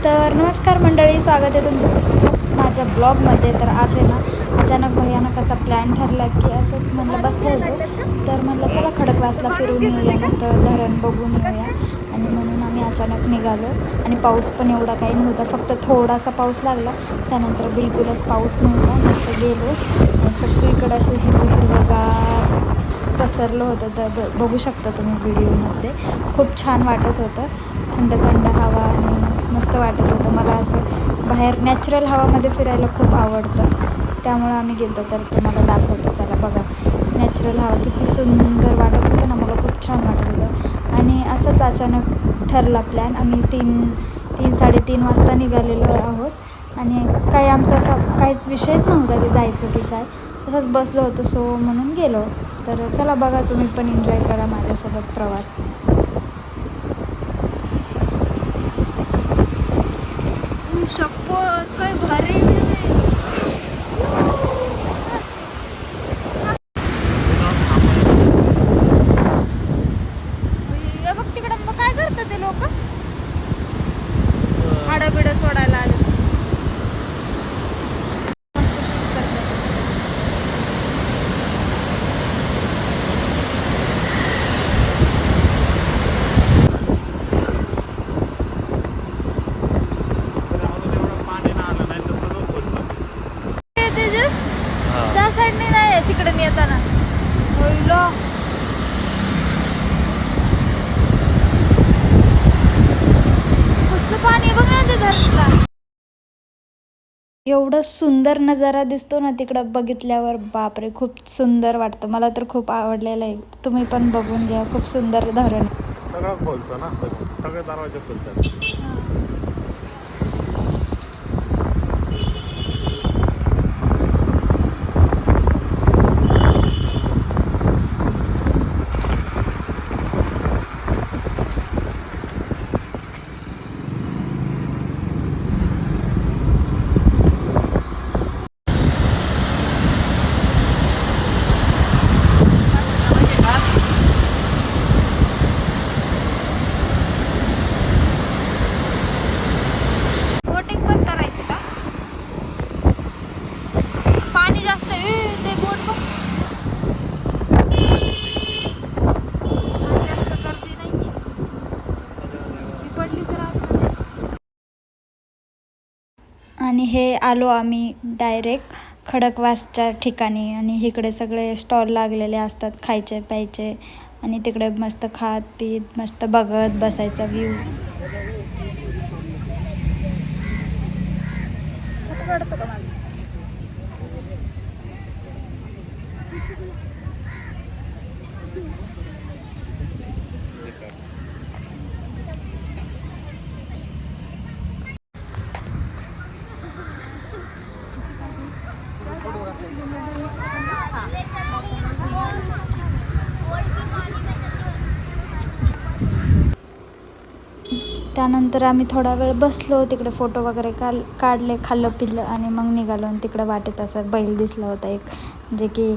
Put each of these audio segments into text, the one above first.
तर नमस्कार मंडळी, स्वागत आहे तुमचं खूप खूप माझ्या ब्लॉगमध्ये. तर आज आहे ना, अचानक भैयानं कसा प्लॅन ठरला की असंच म्हणलं बसलो होतो, तर म्हणलं चला खडकवासला फिरून येऊया, मस्त धरण बघून येऊया. आणि म्हणून आम्ही अचानक निघालो. आणि पाऊस पण एवढा काही नव्हता, फक्त थोडासा पाऊस लागला, त्यानंतर बिलकुलच पाऊस नव्हता. मस्त गेलो आणि सगळीकडे असं हिरवं हिरवंगार पसरलं होतं. तर बघू शकता तुम्ही व्हिडिओमध्ये, खूप छान वाटत होतं. थंड थंड हवा आणि मस्त वाटत होतं. मला असं बाहेर नॅचरल हवामध्ये फिरायला खूप आवडतं, त्यामुळं आम्ही गेलो. तर तुम्हाला दाखवतो, चला बघा. नॅचरल हवा किती सुंदर वाटत होतं ना, मला खूप छान वाटत होतं. आणि असंच अचानक ठरला प्लॅन. आम्ही 3-3:30 वाजता निघालेलो आहोत आणि काही आमचा असा काहीच विषयच नव्हता की जायचं की काय, तसंच बसलो होतो सो म्हणून गेलो. तर चला बघा, तुम्ही पण एन्जॉय करा माझ्यासोबत प्रवास. शपथ काय भारी बघ तिकडं. मग काय करतात ते लोक, हाडं बिडं सोडायला आले. त्या साईडने नाही आहे, तिकडे येताना कसलं पाणी बघ ना ते धरणाला. एवढं सुंदर नजारा दिसतो ना तिकडं बघितल्यावर, बापरे, खूप सुंदर वाटतं. मला तर खूप आवडलेलं आहे. तुम्ही पण बघून घ्या, खूप सुंदर धरण. सगळं खोलतो ना, सगळे दरवाजे खोलतात. बोटिंग पण करायची का? पाणी जास्त आहे ते, बोट बघ. जास्त गर्दी नाही पडली तर आतमध्ये. आणि हे आलो आम्ही डायरेक्ट खडकवासच्या ठिकाणी. आणि इकडे सगळे स्टॉल लागलेले असतात खायचे प्यायचे, आणि तिकडे मस्त खात पीत मस्त बघत बसायचा व्ह्यू. त्यानंतर आम्ही थोडा वेळ बसलो तिकडे, फोटो वगैरे काढले, खाल्लं पिल्लं आणि मग निघालो. आणि तिकडं वाटेत असं बैल दिसला होता एक, जे की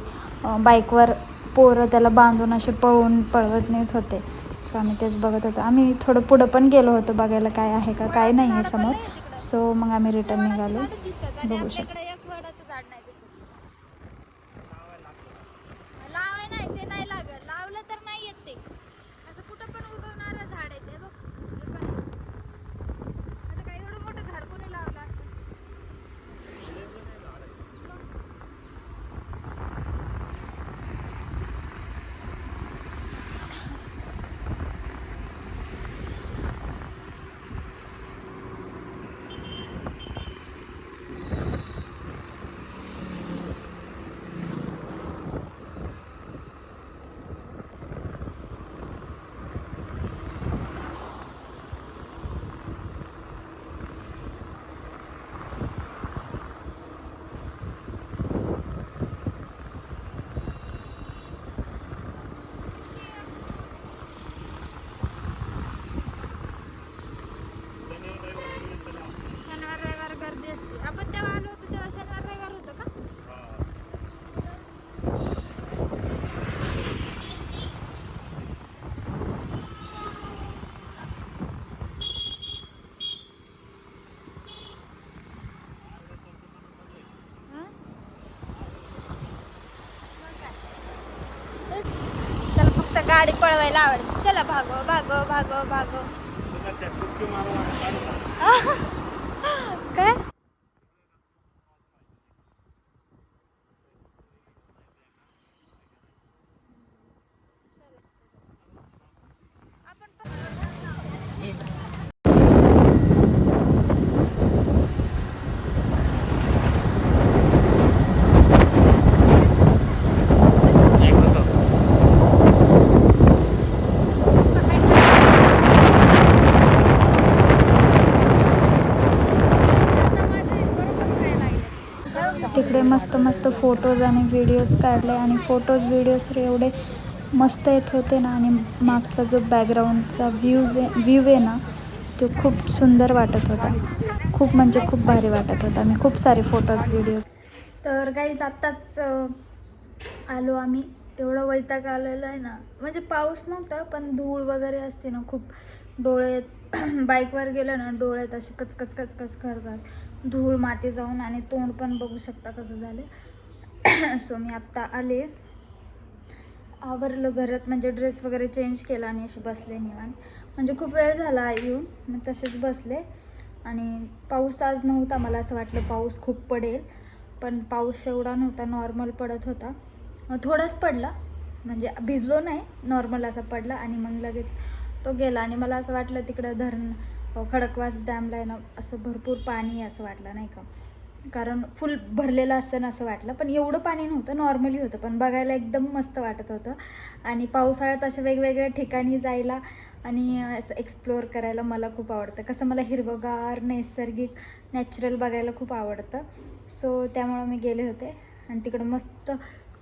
बाईकवर पोरं त्याला बांधून असे पळवत नेत होते. सो आम्ही तेच बघत होतो. आम्ही थोडं पुढं पण गेलो होतो बघायला काय आहे का काय नाही आहे समोर. सो मग आम्ही रिटर्न निघालो. बघू शकतो. लावाय नाही, ते नाही लागत. लावलं तर नाही येत ते. असं कुठं पण उगवणारं झाड आहे ते, बघ. हे पण आता काय एवढं मोठं झाड कोणी लावलं असं? गाडी पळवायला आवडते. चला भागो भागो भागो भागो. काय तिकडे मस्त मस्त फोटोज आणि व्हिडिओज काढले आणि फोटोज व्हिडिओज तर एवढे मस्त येत होते ना. आणि मागचा जो बॅकग्राऊंडचा व्ह्यू आहे ना तो खूप सुंदर वाटत होता. खूप म्हणजे खूप भारी वाटत होता. मी खूप सारे फोटोज व्हिडिओज. तर गाईज आत्ताच आलो आम्ही. एवढं वैताग आलेलं आहे ना. म्हणजे पाऊस नव्हता पण धूळ वगैरे असते ना खूप. डोळे बाईकवर गेलं ना डोळ्यात असे कचकच कचकच करतात. धूळ माती जाऊन आणि तोंड पण बघू शकता कसं झालं. सो मी आत्ता आले, आवरलं घरात म्हणजे ड्रेस वगैरे चेंज केला आणि असे बसले निवांत. म्हणजे खूप वेळ झाला येऊन, मग तसेच बसले. आणि पाऊस आज नव्हता. मला असं वाटलं पाऊस खूप पडेल पण पाऊस एवढा नव्हता. नॉर्मल पडत होता. थोडाच पडला म्हणजे भिजलो नाही, नॉर्मल असा पडला आणि मग लगेच तो गेला. आणि मला असं वाटलं तिकडं धरण खडकवास डॅमला आहे ना असं भरपूर पाणी असं वाटलं नाही का. कारण फुल भरलेलं असतं ना असं वाटलं. पण एवढं पाणी नव्हतं, नॉर्मली होतं पण बघायला एकदम मस्त वाटत होतं. आणि पावसाळ्यात अशा वेगवेगळ्या ठिकाणी जायला आणि असं एक्सप्लोअर करायला मला खूप आवडतं. कसं मला हिरवंगार नैसर्गिक नॅचरल बघायला खूप आवडतं. सो त्यामुळं मी गेले होते आणि तिकडं मस्त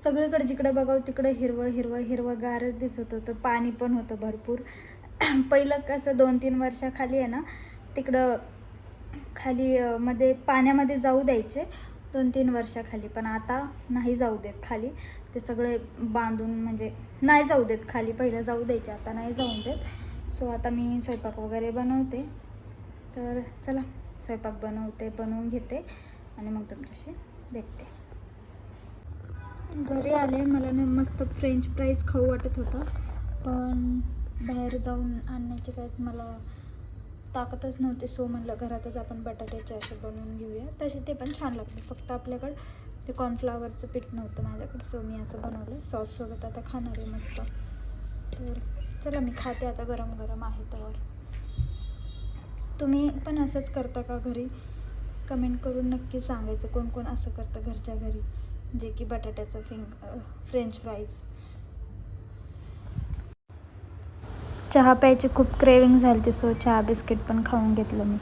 सगळीकडे जिकडे बघावं तिकडे हिरवं हिरवं हिरवंगारच दिसत होतं. पाणी पण होतं भरपूर. पहिलं कसं 2-3 वर्षाखाली आहे ना तिकडं खाली मध्ये पाण्यामध्ये जाऊ द्यायचे 2-3 वर्षाखाली. पण आता नाही जाऊ देत खाली. ते सगळे बांधून म्हणजे नाही जाऊ देत खाली. पहिलं जाऊ द्यायचे, आता नाही जाऊन देत. सो आता मी स्वयंपाक वगैरे बनवते. तर चला स्वयंपाक बनवून घेते आणि मग तुमच्याशी भेटते. घरी आले. मला ना मस्त फ्रेंच फ्राईज खाऊ वाटत होतं पण बाहेर जाऊन आणण्याची काय मला ताकदच नव्हती. सो म्हणलं घरातच आपण बटाट्याचे असे बनवून घेऊया. तसे ते पण छान लागते. फक्त आपल्याकडं ते कॉर्नफ्लावरचं पीठ नव्हतं माझ्याकडे. सो मी असं बनवलं. सॉससोबत आता खाणार आहे मस्त. तर चला मी खाते आता. गरम गरम आहे त्यावर. तुम्ही पण असंच करता का घरी? कमेंट करून नक्की सांगायचं कोण कोण असं करतं घरच्या घरी, जे की बटाट्याचं फ्रेंच फ्राईज. चहा प्यायची खूप क्रेविंग झाली होती. सो चहा बिस्किट पण खाऊन घेतलं मी.